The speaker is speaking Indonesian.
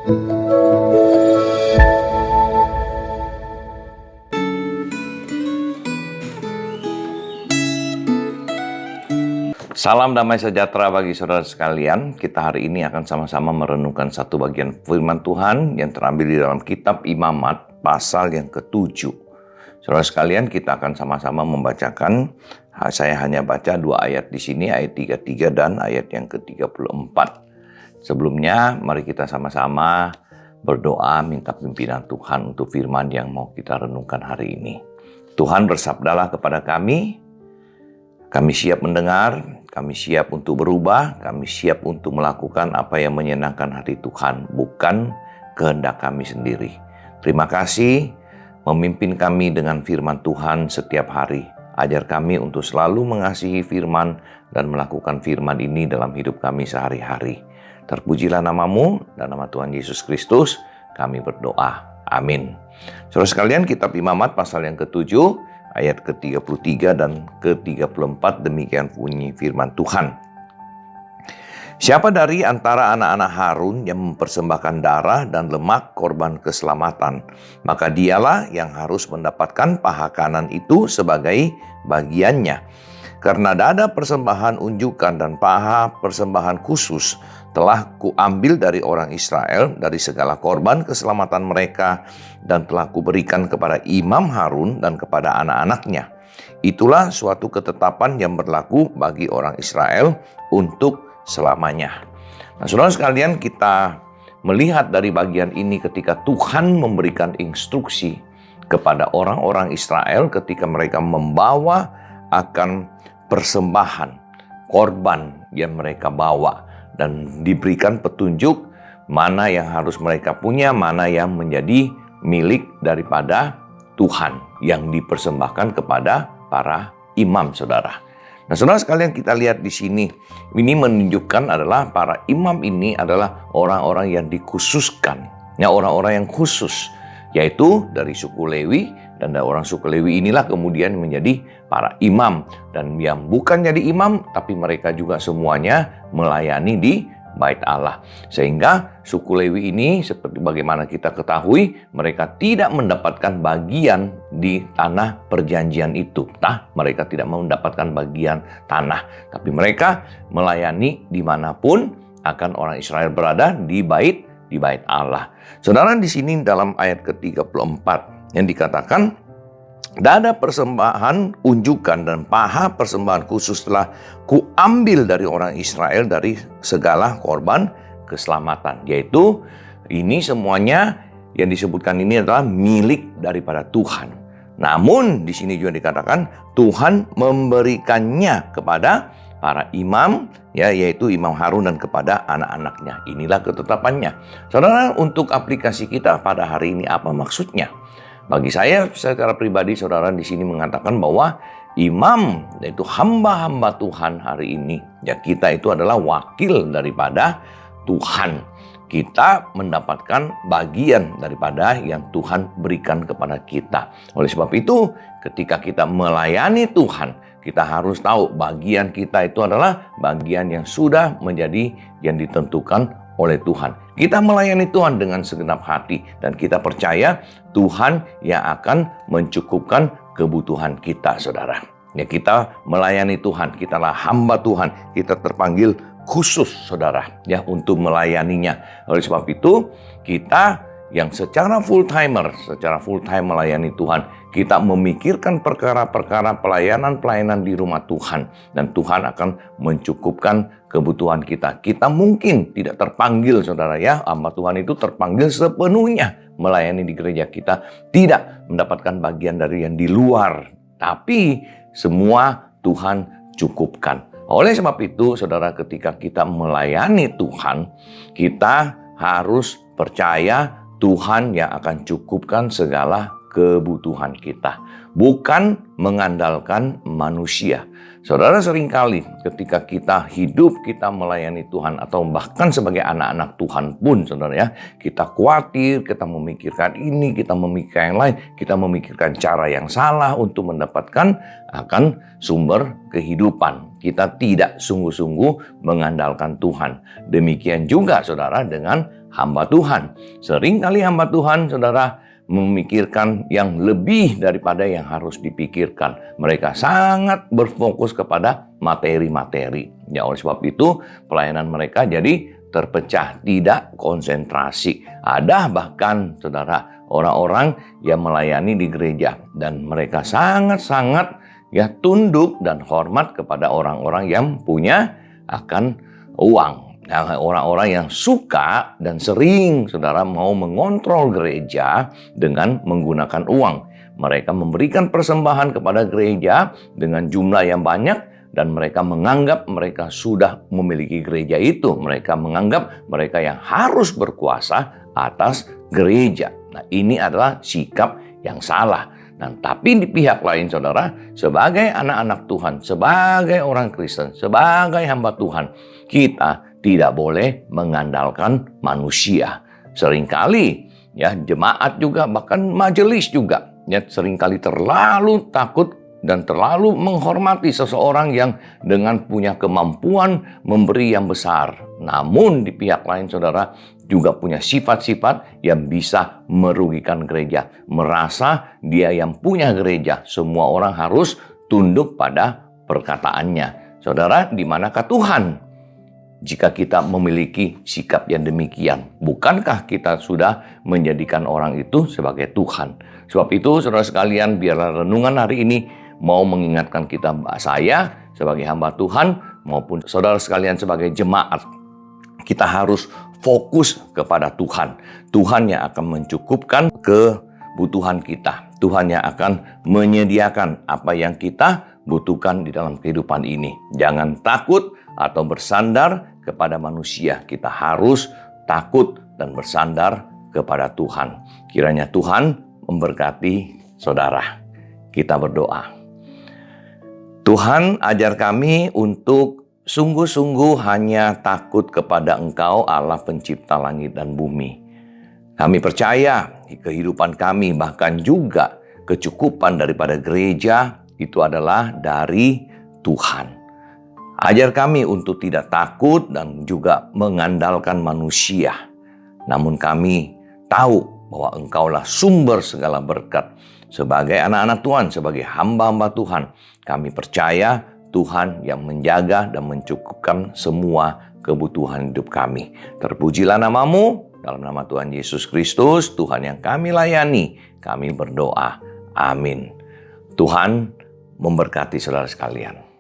Salam damai sejahtera bagi saudara sekalian. Kita hari ini akan sama-sama merenungkan satu bagian firman Tuhan yang terambil di dalam kitab Imamat pasal yang ke-7. Saudara sekalian, kita akan sama-sama membacakan. Saya hanya baca 2 ayat di sini, ayat 33 dan ayat yang ke-34. Sebelumnya, mari kita sama-sama berdoa minta pimpinan Tuhan untuk firman yang mau kita renungkan hari ini. Tuhan, bersabdalah kepada kami siap mendengar, kami siap untuk berubah, kami siap untuk melakukan apa yang menyenangkan hati Tuhan, bukan kehendak kami sendiri. Terima kasih memimpin kami dengan firman Tuhan setiap hari. Ajar kami untuk selalu mengasihi firman dan melakukan firman ini dalam hidup kami sehari-hari. Terpujilah namamu dan nama Tuhan Yesus Kristus, kami berdoa. Amin. Saudara sekalian, kitab Imamat pasal yang ke-7, ayat ke-33 dan ke-34, demikian bunyi firman Tuhan. Siapa dari antara anak-anak Harun yang mempersembahkan darah dan lemak korban keselamatan, maka dialah yang harus mendapatkan paha kanan itu sebagai bagiannya. Karena dada persembahan unjukan dan paha persembahan khusus telah kuambil dari orang Israel dari segala korban keselamatan mereka dan telah kuberikan kepada Imam Harun dan kepada anak-anaknya. Itulah suatu ketetapan yang berlaku bagi orang Israel untuk selamanya. Nah, saudara sekalian, kita melihat dari bagian ini ketika Tuhan memberikan instruksi kepada orang-orang Israel ketika mereka membawa akan persembahan korban yang mereka bawa, dan diberikan petunjuk mana yang harus mereka punya, mana yang menjadi milik daripada Tuhan yang dipersembahkan kepada para imam, saudara. Nah, saudara sekalian, kita lihat di sini, ini menunjukkan adalah para imam ini adalah orang-orang yang dikhususkan, ya, orang-orang yang khusus, yaitu dari suku Lewi, dan dari orang suku Lewi inilah kemudian menjadi para imam, dan yang bukan jadi imam, tapi mereka juga semuanya melayani di Bait Allah. Sehingga suku Lewi ini, seperti bagaimana kita ketahui, mereka tidak mendapatkan bagian di tanah perjanjian itu. Mereka tidak mendapatkan bagian tanah, tapi mereka melayani dimanapun akan orang Israel berada di Bait Allah. Saudara, di sini dalam ayat ke-34 yang dikatakan, dada persembahan unjukan dan paha persembahan khusus telah kuambil dari orang Israel dari segala korban keselamatan. Yaitu ini semuanya yang disebutkan ini adalah milik daripada Tuhan. Namun di sini juga dikatakan Tuhan memberikannya kepada para imam, ya, yaitu Imam Harun dan kepada anak-anaknya. Inilah ketetapannya. Saudara, untuk aplikasi kita pada hari ini apa maksudnya? Bagi saya secara pribadi, saudara, di sini mengatakan bahwa imam, yaitu hamba-hamba Tuhan hari ini, ya, kita itu adalah wakil daripada Tuhan. Kita mendapatkan bagian daripada yang Tuhan berikan kepada kita. Oleh sebab itu, ketika kita melayani Tuhan, kita harus tahu bagian kita itu adalah bagian yang sudah menjadi yang ditentukan oleh Tuhan. Kita melayani Tuhan dengan segenap hati, dan kita percaya Tuhan yang akan mencukupkan kebutuhan kita, saudara. Ya, kita melayani Tuhan, kitalah hamba Tuhan, kita terpanggil khusus, saudara, ya, untuk melayaninya. Oleh sebab itu, kita yang secara full time melayani Tuhan, kita memikirkan perkara-perkara pelayanan di rumah Tuhan, dan Tuhan akan mencukupkan kebutuhan kita. Kita mungkin tidak terpanggil, saudara, ya, hamba Tuhan itu terpanggil sepenuhnya melayani di gereja kita, tidak mendapatkan bagian dari yang di luar, tapi semua Tuhan cukupkan. Oleh sebab itu, saudara, ketika kita melayani Tuhan, kita harus percaya Tuhan yang akan cukupkan segala kebutuhan kita, bukan mengandalkan manusia. Saudara, seringkali ketika kita hidup, kita melayani Tuhan, atau bahkan sebagai anak-anak Tuhan pun, saudara, ya, kita khawatir, kita memikirkan ini, kita memikirkan yang lain, kita memikirkan cara yang salah untuk mendapatkan akan sumber kehidupan. Kita tidak sungguh-sungguh mengandalkan Tuhan. Demikian juga, saudara, dengan hamba Tuhan. Seringkali hamba Tuhan, saudara, memikirkan yang lebih daripada yang harus dipikirkan. Mereka sangat berfokus kepada materi-materi. Ya, oleh sebab itu pelayanan mereka jadi terpecah, tidak konsentrasi. Ada bahkan, saudara, orang-orang yang melayani di gereja dan mereka sangat-sangat tunduk dan hormat kepada orang-orang yang punya akan uang. Nah, orang-orang yang suka dan sering, saudara, mau mengontrol gereja dengan menggunakan uang. Mereka memberikan persembahan kepada gereja dengan jumlah yang banyak dan mereka menganggap mereka sudah memiliki gereja itu. Mereka menganggap mereka yang harus berkuasa atas gereja. Nah, ini adalah sikap yang salah. Nah, tapi di pihak lain, saudara, sebagai anak-anak Tuhan, sebagai orang Kristen, sebagai hamba Tuhan, kita tidak boleh mengandalkan manusia. Seringkali jemaat juga, bahkan majelis juga seringkali terlalu takut dan terlalu menghormati seseorang yang dengan punya kemampuan memberi yang besar. Namun di pihak lain, saudara, juga punya sifat-sifat yang bisa merugikan gereja. Merasa dia yang punya gereja, semua orang harus tunduk pada perkataannya. Saudara, di manakah Tuhan? Jika kita memiliki sikap yang demikian, bukankah kita sudah menjadikan orang itu sebagai Tuhan? Sebab itu, saudara sekalian, biarlah renungan hari ini mau mengingatkan kita, saya sebagai hamba Tuhan maupun saudara sekalian sebagai jemaat, kita harus fokus kepada Tuhan. Tuhan yang akan mencukupkan kebutuhan kita. Tuhan yang akan menyediakan apa yang kita butuhkan di dalam kehidupan ini. Jangan takut atau bersandar kepada manusia. Kita harus takut dan bersandar kepada Tuhan. Kiranya Tuhan memberkati saudara. Kita berdoa. Tuhan, ajar kami untuk sungguh-sungguh hanya takut kepada Engkau, Allah pencipta langit dan bumi. Kami percaya di kehidupan kami, bahkan juga kecukupan daripada gereja itu adalah dari Tuhan. Ajar kami untuk tidak takut dan juga mengandalkan manusia. Namun kami tahu bahwa Engkaulah sumber segala berkat. Sebagai anak-anak Tuhan, sebagai hamba-hamba Tuhan, kami percaya Tuhan yang menjaga dan mencukupkan semua kebutuhan hidup kami. Terpujilah nama-Mu, dalam nama Tuhan Yesus Kristus, Tuhan yang kami layani, kami berdoa. Amin. Tuhan memberkati saudara sekalian.